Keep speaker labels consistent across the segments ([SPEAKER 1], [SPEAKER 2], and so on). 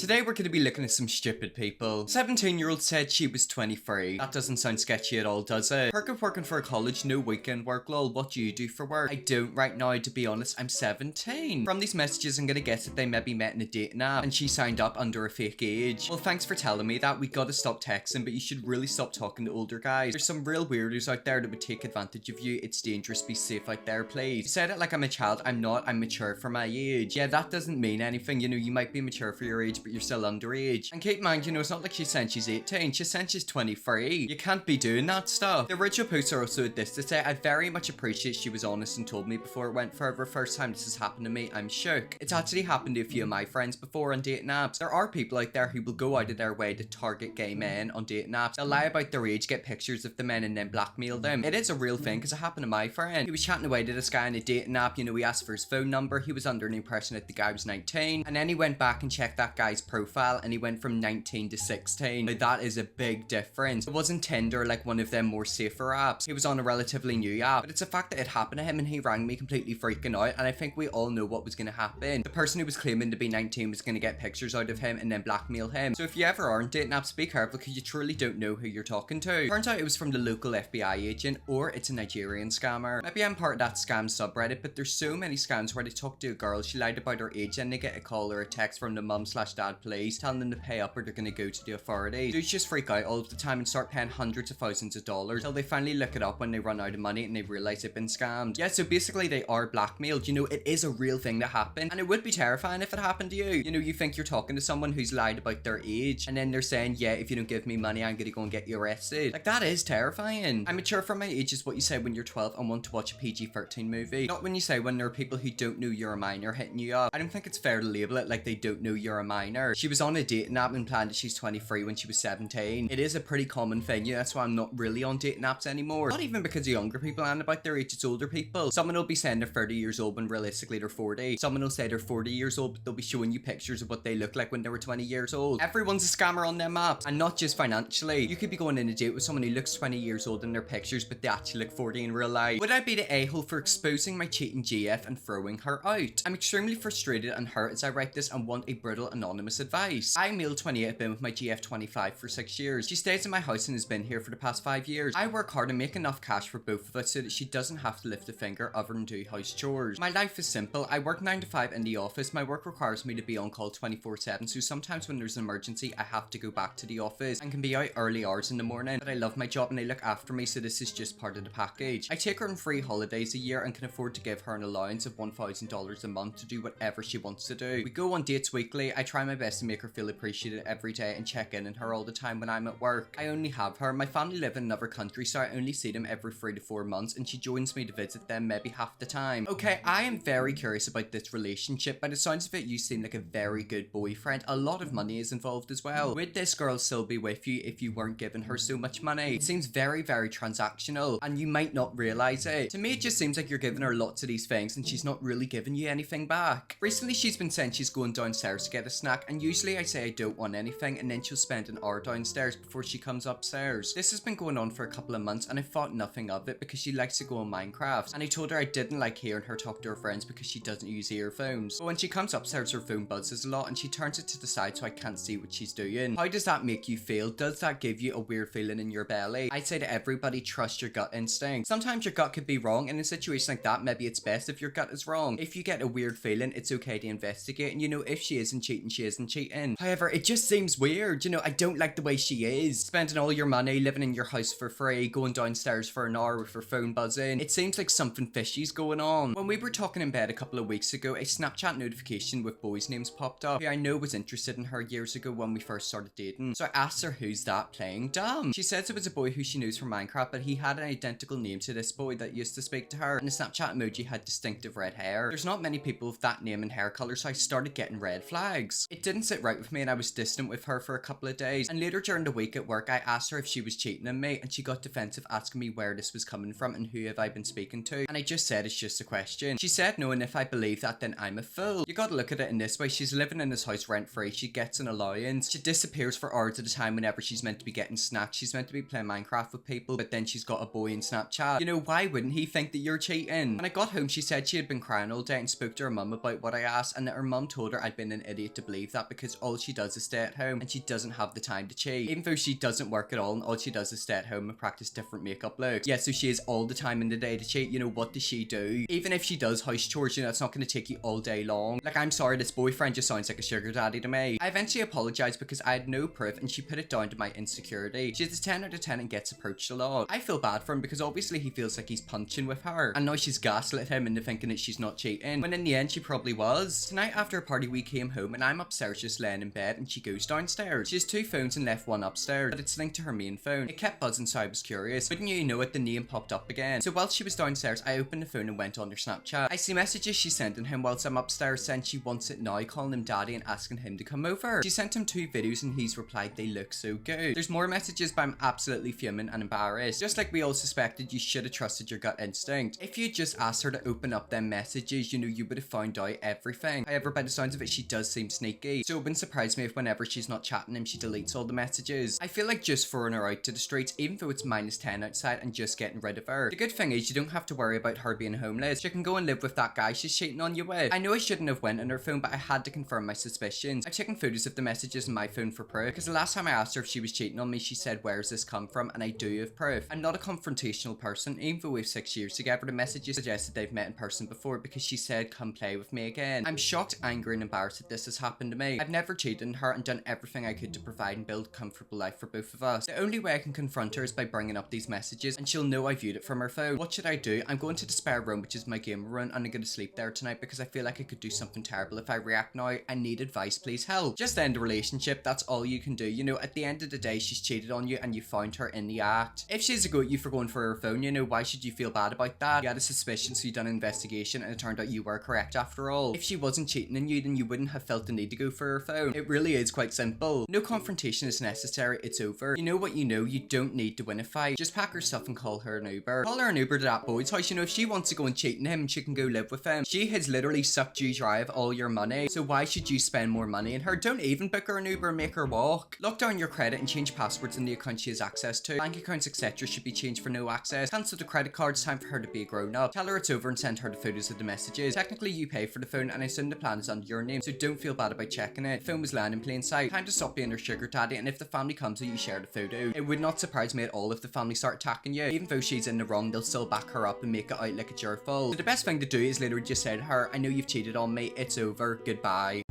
[SPEAKER 1] Today we're going to be looking at some stupid people. 17-year-old said she was 23. That doesn't sound sketchy at all, does it? Perk of working for a college, no weekend work, lol. What do you do for work? I don't right now, to be honest. I'm 17. From these messages, I'm gonna guess that they maybe met in a dating app and she signed up under a fake age. Well, thanks for telling me that. We gotta stop texting, but you should really stop talking to older guys. There's some real weirdos out there that would take advantage of you. It's dangerous. Be safe out there, please. You said it like I'm a child. I'm not. I'm mature for my age. Yeah, that doesn't mean anything. You know, you might be mature for your age, but you're still underage. And keep in mind, you know, it's not like she's saying she's 18. She's saying she's 23. You can't be doing that stuff. The original posts are also this to say, I very much appreciate she was honest and told me before it went further. First time this has happened to me, I'm shook. It's actually happened to a few of my friends before on dating apps. There are people out there who will go out of their way to target gay men on dating apps. They'll lie about their age, get pictures of the men, and then blackmail them. It is a real thing because it happened to my friend. He was chatting away to this guy on a dating app. You know, he asked for his phone number. He was under an impression that the guy was 19. And then he went back and checked that guy's profile and he went from 19 to 16. Now that is a big difference. It wasn't Tinder, like one of them more safer apps. He was on a relatively new app, but it's a fact that it happened to him and he rang me completely freaking out, and I think we all know what was going to happen. The person who was claiming to be 19 was going to get pictures out of him and then blackmail him. So if you ever are on dating apps, be careful because you truly don't know who you're talking to. Turns out it was from the local FBI agent, or it's a Nigerian scammer. Maybe I'm part of that scam subreddit, but there's so many scams where they talk to a girl, she lied about her age, and they get a call or a text from the mum/dad police telling them to pay up or they're gonna go to the authorities. Dudes just freak out all of the time and start paying hundreds of thousands of dollars till they finally look it up when they run out of money and they realize they've been scammed. Yeah, so basically they are blackmailed. You know, it is a real thing that happened, and it would be terrifying if it happened to you. You know, you think you're talking to someone who's lied about their age, and then they're saying, yeah, if you don't give me money, I'm gonna go and get you arrested. Like, that is terrifying. I'm mature for my age is what you say when you're 12 and want to watch a PG-13 movie, not when you say when there are people who don't know you're a minor hitting you up. I don't think it's fair to label it like they don't know you're a minor. She was on a dating app and planned that she's 23 when she was 17. It is a pretty common thing. Yeah, that's why I'm not really on dating apps anymore. Not even because of younger people and about their age, it's older people. Someone will be saying they're 30 years old when realistically they're 40. Someone will say they're 40 years old, but they'll be showing you pictures of what they look like when they were 20 years old. Everyone's a scammer on them apps, and not just financially. You could be going on a date with someone who looks 20 years old in their pictures, but they actually look 40 in real life. Would I be the a-hole for exposing my cheating GF and throwing her out? I'm extremely frustrated and hurt as I write this and want a brutal anonymous advice. I, male 28, have been with my GF 25 for 6 years. She stays in my house and has been here for the past 5 years. I work hard and make enough cash for both of us so that she doesn't have to lift a finger other than do house chores. My life is simple. I work 9 to 5 in the office. My work requires me to be on call 24/7, so sometimes when there's an emergency I have to go back to the office and can be out early hours in the morning. But I love my job and they look after me, so this is just part of the package. I take her on free holidays a year and can afford to give her an allowance of $1,000 a month to do whatever she wants to do. We go on dates weekly. I try my best to make her feel appreciated every day and check in on her all the time when I'm at work. I only have her. My family live in another country, so I only see them every 3 to 4 months, and she joins me to visit them maybe half the time. Okay, I am very curious about this relationship. By the sounds of it, you seem like a very good boyfriend. A lot of money is involved as well. Would this girl still be with you if you weren't giving her so much money? It seems very, very transactional, and you might not realize it. To me, it just seems like you're giving her lots of these things, and she's not really giving you anything back. Recently, she's been saying she's going downstairs to get a snack, and usually I say I don't want anything, and then she'll spend an hour downstairs before she comes upstairs. This has been going on for a couple of months, and I thought nothing of it because she likes to go on Minecraft, and I told her I didn't like hearing her talk to her friends because she doesn't use earphones. But when she comes upstairs, her phone buzzes a lot, and she turns it to the side so I can't see what she's doing. How does that make you feel? Does that give you a weird feeling in your belly? I say to everybody, trust your gut instinct. Sometimes your gut could be wrong, and in a situation like that, maybe it's best if your gut is wrong. If you get a weird feeling, it's okay to investigate, and you know, if she isn't cheating, she isn't cheating. However, it just seems weird. You know, I don't like the way she is. Spending all your money, living in your house for free, going downstairs for an hour with her phone buzzing. It seems like something fishy's going on. When we were talking in bed a couple of weeks ago, a Snapchat notification with boys' names popped up, who I know was interested in her years ago when we first started dating. So I asked her, who's that playing dumb? She says it was a boy who she knows from Minecraft, but he had an identical name to this boy that used to speak to her, and the Snapchat emoji had distinctive red hair. There's not many people with that name and hair color, so I started getting red flags. It didn't sit right with me, and I was distant with her for a couple of days, and later during the week at work I asked her if she was cheating on me, and she got defensive asking me where this was coming from and who have I been speaking to, and I just said it's just a question. She said no, and if I believe that then I'm a fool. You gotta look at it in this way. She's living in this house rent free, she gets an allowance, she disappears for hours at a time whenever she's meant to be getting snacks, she's meant to be playing Minecraft with people, but then she's got a boy in Snapchat. You know, why wouldn't he think that you're cheating? When I got home, she said she had been crying all day and spoke to her mum about what I asked, and that her mum told her I'd been an idiot to believe believe that because all she does is stay at home and she doesn't have the time to cheat. Even though she doesn't work at all and all she does is stay at home and practice different makeup looks. Yeah, so she has all the time in the day to cheat. You know, what does she do? Even if she does house chores, you know, it's not going to take you all day long. Like, I'm sorry, this boyfriend just sounds like a sugar daddy to me. I eventually apologized because I had no proof and she put it down to my insecurity. She's a 10 out of 10 and gets approached a lot. I feel bad for him because obviously he feels like he's punching with her. And now she's gaslit him into thinking that she's not cheating, when in the end she probably was. Tonight after a party we came home and I'm upstairs just laying in bed and she goes downstairs. She has 2 phones and left one upstairs, but it's linked to her main phone. It kept buzzing, so I was curious. But you know it, the name popped up again. So whilst she was downstairs, I opened the phone and went on her Snapchat. I see messages she's sending him whilst I'm upstairs saying she wants it now, calling him daddy and asking him to come over. She sent him 2 videos and he's replied they look so good. There's more messages, but I'm absolutely fuming and embarrassed. Just like we all suspected, you should have trusted your gut instinct. If you just asked her to open up them messages, you know, you would have found out everything. However, by the sounds of it, she does seem sneaky, so it wouldn't surprise me if whenever she's not chatting him, she deletes all the messages. I feel like just throwing her out to the streets, even though it's -10 outside, and just getting rid of her. The good thing is you don't have to worry about her being homeless. She can go and live with that guy she's cheating on you with. I know I shouldn't have went on her phone, but I had to confirm my suspicions. I've taken photos of the messages in my phone for proof, because the last time I asked her if she was cheating on me, she said, where's this come from? And I do have proof. I'm not a confrontational person, even though we've 6 years together. The messages suggested they've met in person before because she said, come play with me again. I'm shocked, angry, and embarrassed that this has happened to me. I've never cheated on her and done everything I could to provide and build a comfortable life for both of us. The only way I can confront her is by bringing up these messages, and she'll know I viewed it from her phone. What should I do? I'm going to the spare room, which is my gamer room, and I'm going to sleep there tonight because I feel like I could do something terrible if I react now. I need advice, please help. Just end the relationship, that's all you can do. You know, at the end of the day, she's cheated on you and you found her in the act. If she's a go at you for going for her phone, you know, why should you feel bad about that? You had a suspicion, so you done an investigation, and it turned out you were correct after all. If she wasn't cheating on you, then you wouldn't have felt the need to go for her phone. It really is quite simple. No confrontation is necessary, it's over. You know what you know, you don't need to win a fight. Just pack her stuff and call her an Uber. Call her an Uber to that boy's house. You know, if she wants to go and cheat on him, she can go live with him. She has literally sucked you dry of all your money, so why should you spend more money on her? Don't even book her an Uber and make her walk. Lock down your credit and change passwords in the account she has access to. Bank accounts, etc. should be changed for no access. Cancel the credit card, it's time for her to be a grown up. Tell her it's over and send her the photos of the messages. Technically you pay for the phone and I assume the plan is under your name, so don't feel bad about checking it. The phone was lying in plain sight. Time to stop being her sugar daddy, and if the family comes to you, share the photo. It would not surprise me at all if the family start attacking you. Even though she's in the wrong, they'll still back her up and make it out like it's your fault. So the best thing to do is literally just say to her, I know you've cheated on me, it's over, goodbye.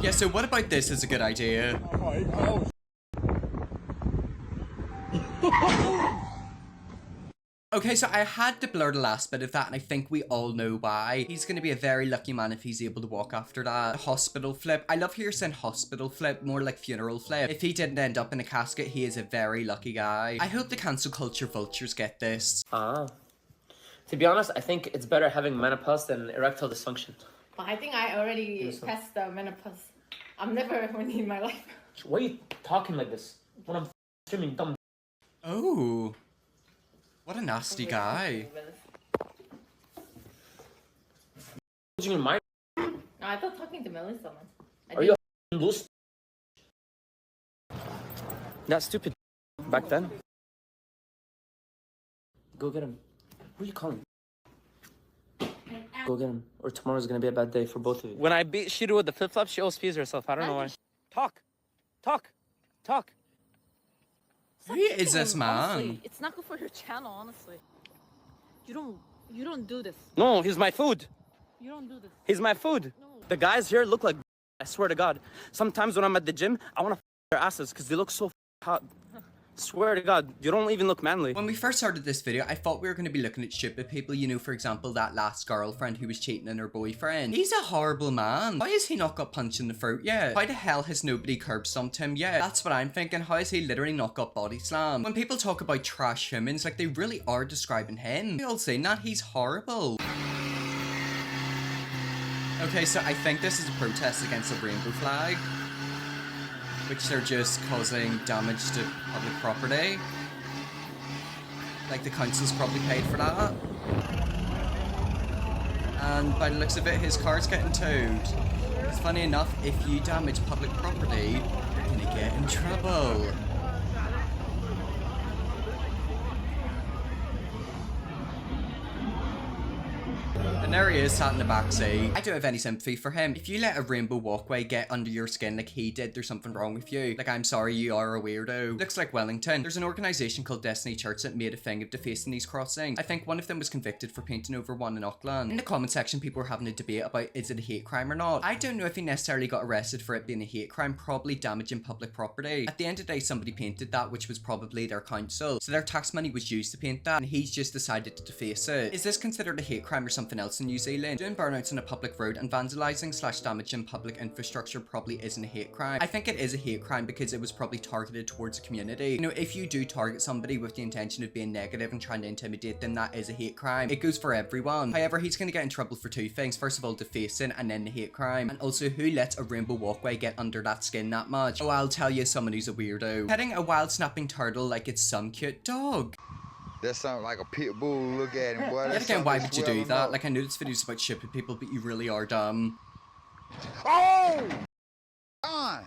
[SPEAKER 1] Yeah, so what about this is a good idea? Okay, so I had to blur the last bit of that, and I think we all know why. He's going to be a very lucky man if he's able to walk after that. Hospital flip. I love how you're saying hospital flip, more like funeral flip. If he didn't end up in a casket, he is a very lucky guy. I hope the cancel culture vultures get this.
[SPEAKER 2] To be honest, I think it's better having menopause than erectile dysfunction.
[SPEAKER 3] But I think I already passed the menopause. I'm never horny in my life.
[SPEAKER 2] Why are you talking like this? When I'm streaming dumb.
[SPEAKER 1] Oh. What a nasty guy.
[SPEAKER 2] Your mind?
[SPEAKER 3] No, I thought talking to Melissa, man.
[SPEAKER 2] Are you a loose? That stupid back then. Go get him. Who are you calling? Go get him, or tomorrow's gonna be a bad day for both of you. When I beat Shiru with the flip-flop, she always pees herself. I don't know why. Talk.
[SPEAKER 1] Who is this man?
[SPEAKER 4] Honestly, it's not good for your channel, honestly. You don't do this.
[SPEAKER 2] No, he's my food.
[SPEAKER 4] You don't do this.
[SPEAKER 2] He's my food.
[SPEAKER 4] No.
[SPEAKER 2] The guys here look like I swear to God. Sometimes when I'm at the gym, I want to their asses because they look so hot. Swear to God, you don't even look manly.
[SPEAKER 1] When we first started this video, I thought we were going to be looking at stupid people, you know, for example, that last girlfriend who was cheating on her boyfriend. He's a horrible man. Why has he not got punched in the throat yet? Why the hell has nobody curb stomped him yet? That's what I'm thinking. How has he literally not got body slammed? When people talk about trash humans, like they really are describing him. We all saying that he's horrible. Okay, so I think this is a protest against the rainbow flag, which they're just causing damage to public property. Like the council's probably paid for that. And by the looks of it, his car's getting towed. It's funny enough, if you damage public property, you're gonna get in trouble. And there he is, sat in the back seat. I don't have any sympathy for him. If you let a rainbow walkway get under your skin like he did, there's something wrong with you. Like, I'm sorry, you are a weirdo. Looks like Wellington. There's an organization called Destiny Church that made a thing of defacing these crossings. I think one of them was convicted for painting over one in Auckland. In the comment section, people were having a debate about is it a hate crime or not. I don't know if he necessarily got arrested for it being a hate crime, probably damaging public property. At the end of the day, somebody painted that, which was probably their council. So their tax money was used to paint that, and he's just decided to deface it. Is this considered a hate crime or something else in New Zealand? Doing burnouts on a public road and vandalizing / damaging public infrastructure probably isn't a hate crime. I think it is a hate crime because it was probably targeted towards a community. You know, if you do target somebody with the intention of being negative and trying to intimidate them, that is a hate crime. It goes for everyone. However, he's going to get in trouble for two things. First of all, defacing, and then the hate crime. And also, who lets a rainbow walkway get under that skin that much? Oh, I'll tell you, someone who's a weirdo. Petting a wild snapping turtle like it's some cute dog.
[SPEAKER 5] That's something like a pit bull. Look at him, boy.
[SPEAKER 1] Yet again, why would you do that? Like, I know this video's about shipping people, but you really are dumb.
[SPEAKER 5] Oh! Don,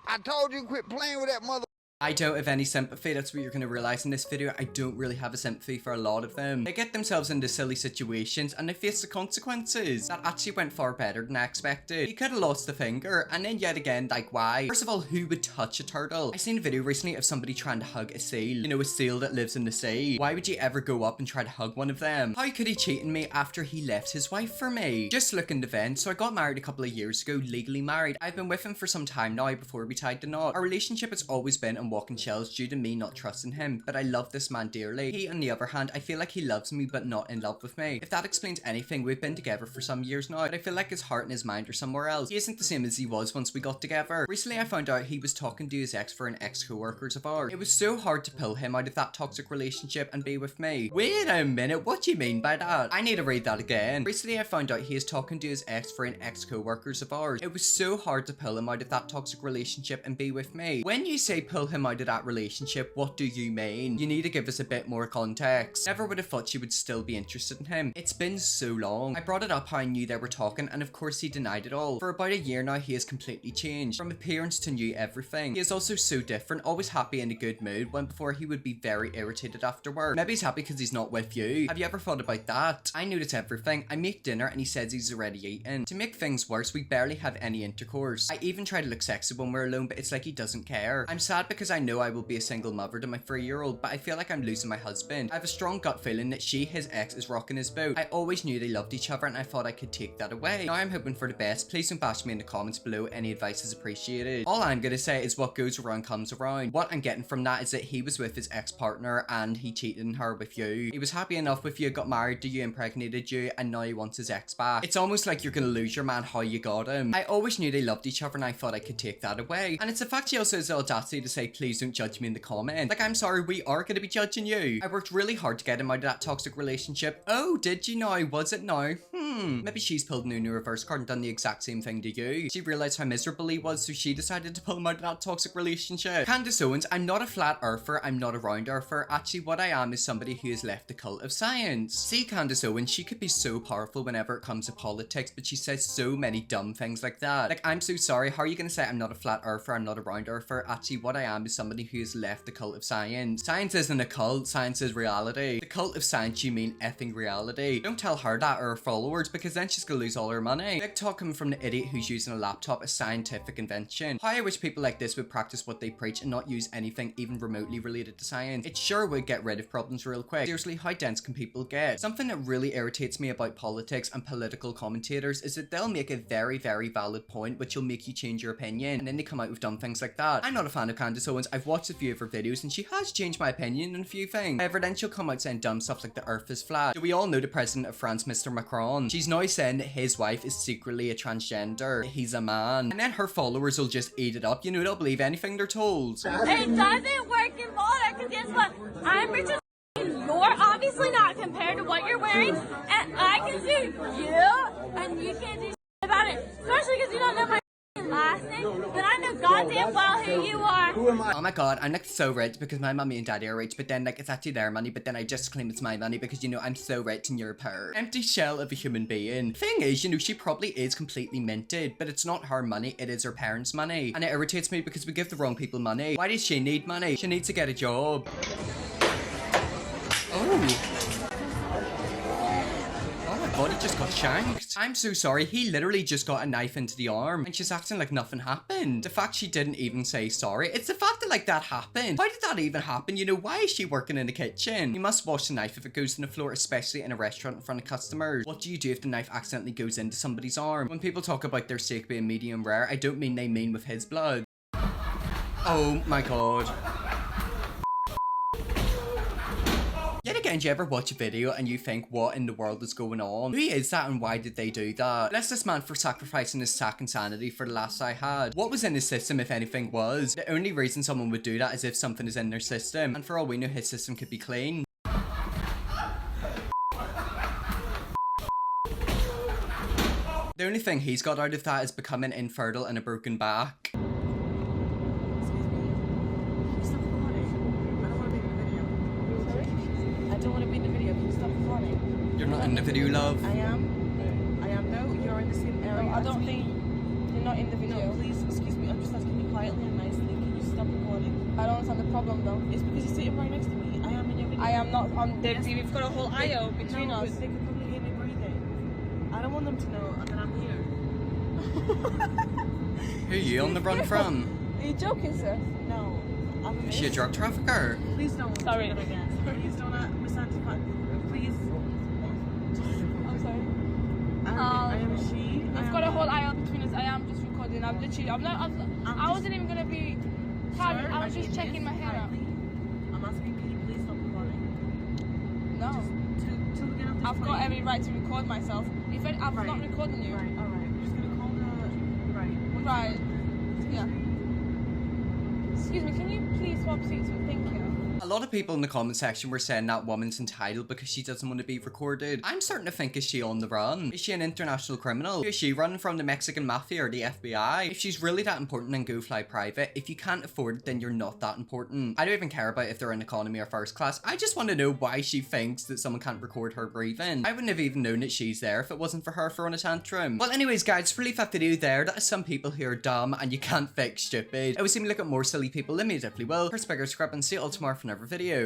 [SPEAKER 5] I told you quit playing with that mother.
[SPEAKER 1] I don't have any sympathy. That's what you're going to realize in this video. I don't really have a sympathy for a lot of them. They get themselves into silly situations and they face the consequences. That actually went far better than I expected. He could have lost the finger, and then yet again, like, why? First of all, who would touch a turtle? I seen a video recently of somebody trying to hug a seal. You know, a seal that lives in the sea. Why would you ever go up and try to hug one of them? How could he cheat on me after he left his wife for me? Just look in the vent. So I got married a couple of years ago, legally married. I've been with him for some time now before we tied the knot. Our relationship has always been on walking shells due to me not trusting him, but I love this man dearly. He, on the other hand, I feel like he loves me but not in love with me. If that explains anything, we've been together for some years now, but I feel like his heart and his mind are somewhere else. He isn't the same as he was once we got together. Recently I found out he was talking to his ex for an ex-co-workers of ours. It was so hard to pull him out of that toxic relationship and be with me. Wait a minute, what do you mean by that? I need to read that again. Recently I found out he is talking to his ex for an ex-co-workers of ours. It was so hard to pull him out of that toxic relationship and be with me. When you say pull him out of that relationship, what do you mean? You need to give us a bit more context. Never would have thought she would still be interested in him. It's been so long. I brought it up how I knew they were talking, and of course he denied it all. For about a year now, he has completely changed. From appearance to knew everything. He is also so different, always happy in a good mood, when before he would be very irritated after work. Maybe he's happy because he's not with you. Have you ever thought about that? I notice everything. I make dinner and he says he's already eaten. To make things worse, we barely have any intercourse. I even try to look sexy when we're alone, but it's like he doesn't care. I'm sad because I know I will be a single mother to my 3-year-old, but I feel like I'm losing my husband. I have a strong gut feeling that she, his ex, is rocking his boat. I always knew they loved each other and I thought I could take that away. Now I'm hoping for the best. Please don't bash me in the comments below. Any advice is appreciated. All I'm gonna say is what goes around comes around. What I'm getting from that is that he was with his ex-partner and he cheated on her with you. He was happy enough with you, got married to you, impregnated you, and now he wants his ex back. It's almost like you're gonna lose your man how you got him. I always knew they loved each other and I thought I could take that away. And it's the fact he also has the audacity to say please don't judge me in the comments. Like, I'm sorry, we are gonna be judging you. I worked really hard to get him out of that toxic relationship. Oh, did you now? Was it now? Maybe she's pulled an Uno reverse card and done the exact same thing to you. She realized how miserable he was, so she decided to pull him out of that toxic relationship. Candace Owens, I'm not a flat earther, I'm not a round earther. Actually, what I am is somebody who has left the cult of science. See Candace Owens, she could be so powerful whenever it comes to politics, but she says so many dumb things like that. Like, I'm so sorry, how are you gonna say I'm not a flat earther, I'm not a round earther? Actually, what I am is somebody who has left the cult of science. Science isn't a cult, science is reality. The cult of science, you mean effing reality. Don't tell her that or her followers, because then she's gonna lose all her money. Big talk coming from the idiot who's using a laptop, a scientific invention. How I wish people like this would practice what they preach and not use anything even remotely related to science. It sure would get rid of problems real quick. Seriously, how dense can people get? Something that really irritates me about politics and political commentators is that they'll make a very, very valid point which will make you change your opinion, and then they come out with dumb things like that. I'm not a fan of Candace Owens. I've watched a few of her videos and she has changed my opinion on a few things. However, then she'll come out saying dumb stuff like the earth is flat. Do we all know the president of France, Mr. Macron? She's now saying that his wife is secretly a transgender. He's a man. And then her followers will just eat it up. You know, they'll believe anything they're told.
[SPEAKER 6] It doesn't work in Boulder because guess what? I'm rich as you're obviously not compared to what you're wearing, and I can see you, and you can't do about it. Especially because you don't know my last name, but I know goddamn well who you are.
[SPEAKER 5] Who am I?
[SPEAKER 1] Oh my god, I'm like so rich because my mommy and daddy are rich, but then like it's actually their money, but then I just claim it's my money because you know I'm so rich and you're poor. Empty shell of a human being. Thing is, you know, she probably is completely minted, but it's not her money, it is her parents' money. And it irritates me because we give the wrong people money. Why does she need money? She needs to get a job. Oh. Oh my god, he just got shanked. I'm so sorry, he literally just got a knife into the arm and she's acting like nothing happened. The fact she didn't even say sorry, it's the fact that like that happened. How did that even happen? You know, why is she working in the kitchen? You must wash the knife if it goes on the floor, especially in a restaurant in front of customers. What do you do if the knife accidentally goes into somebody's arm? When people talk about their steak being medium rare, I don't mean they mean with his blood. Oh my god. Yet again, do you ever watch a video and you think, what in the world is going on? Who is that and why did they do that? Bless this man for sacrificing his sack and sanity for the last I had. What was in his system, if anything, was? The only reason someone would do that is if something is in their system, and for all we know, his system could be clean. The only thing he's got out of that is becoming infertile and a broken back. You're not in the video, love.
[SPEAKER 7] I am. No, you're in the same area.
[SPEAKER 3] No, I don't think you're not in the video.
[SPEAKER 7] No, please, excuse me. I'm just asking you quietly and nicely. Can you stop recording?
[SPEAKER 3] I don't understand the problem though.
[SPEAKER 7] It's because you're sitting right next to me. I am in your video.
[SPEAKER 3] I am not on the video. We've got a whole aisle between
[SPEAKER 7] no,
[SPEAKER 3] us.
[SPEAKER 7] But they could probably hear me breathing. I don't want them to know that I'm here.
[SPEAKER 1] Who are you on the run from?
[SPEAKER 3] Are you joking, sir?
[SPEAKER 7] No. I'm
[SPEAKER 1] Is she a drug trafficker?
[SPEAKER 7] Please don't.
[SPEAKER 3] Sorry.
[SPEAKER 7] Do that again. Please don't misidentified. Please.
[SPEAKER 3] I'm sorry.
[SPEAKER 7] I am she.
[SPEAKER 3] I've got a whole aisle between us. I am just recording. I wasn't even gonna be private. I was just checking my hair out.
[SPEAKER 7] I'm asking, can you please stop recording?
[SPEAKER 3] No.
[SPEAKER 7] Till we get off this
[SPEAKER 3] I've got
[SPEAKER 7] plane.
[SPEAKER 3] every right to record myself. If I'm
[SPEAKER 7] Right.
[SPEAKER 3] not recording you.
[SPEAKER 7] Right, alright. I'm just gonna call the... Right.
[SPEAKER 3] Right. Yeah. Excuse me, can you please swap seats with Thank you?
[SPEAKER 1] A lot of people in the comment section were saying that woman's entitled because she doesn't want to be recorded. I'm starting to think, is she on the run? Is she an international criminal? Is she running from the Mexican mafia or the FBI? If she's really that important, then go fly private. If you can't afford it, then you're not that important. I don't even care about if they're in economy or first class. I just want to know why she thinks that someone can't record her breathing. I wouldn't have even known that she's there if it wasn't for her throwing a tantrum. Well, anyways, guys, for leave that video there, that is some people who are dumb and you can't fix stupid. I would seem to look at more silly people than me, definitely will. First, bigger subscribe and see you all tomorrow for another video.